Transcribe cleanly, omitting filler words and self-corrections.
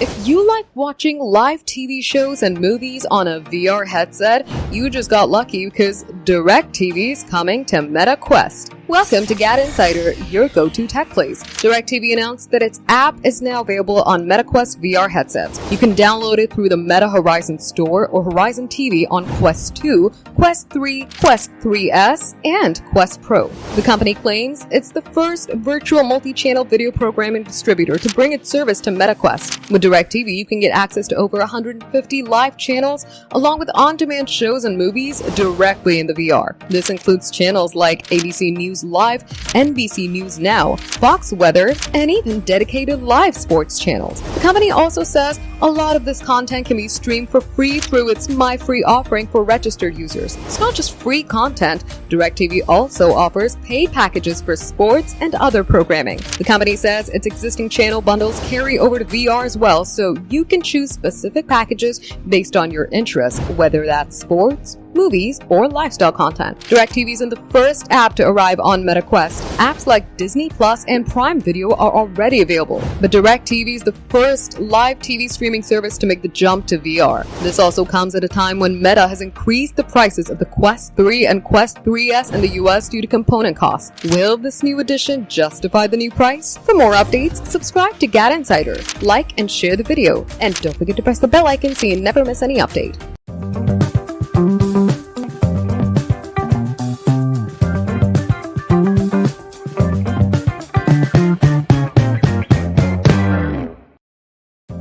If you like watching live TV shows and movies on a VR headset, you just got lucky because DIRECTV is coming to Meta Quest. Welcome to GadInsider, your go-to tech place. DIRECTV announced that its app is now available on Meta Quest VR headsets. You can download it through the Meta Horizon Store or Horizon TV on Quest 2, Quest 3, Quest 3S, and Quest Pro. The company claims it's the first virtual multi-channel video programming distributor to bring its service to Meta Quest. With DIRECTV, you can get access to over 150 live channels, along with on-demand shows and movies directly in the VR. This includes channels like ABC News Live, NBC News Now, Fox Weather, and even dedicated live sports channels. The company also says a lot of this content can be streamed for free through its MyFree offering for registered users. It's not just free content. DIRECTV also offers paid packages for sports and other programming. The company says its existing channel bundles carry over to VR as well, so you can choose specific packages based on your interests, whether that's sports, movies, or lifestyle content. DIRECTV isn't the first app to arrive on Meta Quest. Apps like Disney Plus and Prime Video are already available, but DIRECTV is the first live TV streaming service to make the jump to VR. This also comes at a time when Meta has increased the prices of the Quest 3 and Quest 3S in the US due to component costs. Will this new addition justify the new price? For more updates, subscribe to GadInsider, like and share the video, and don't forget to press the bell icon so you never miss any update.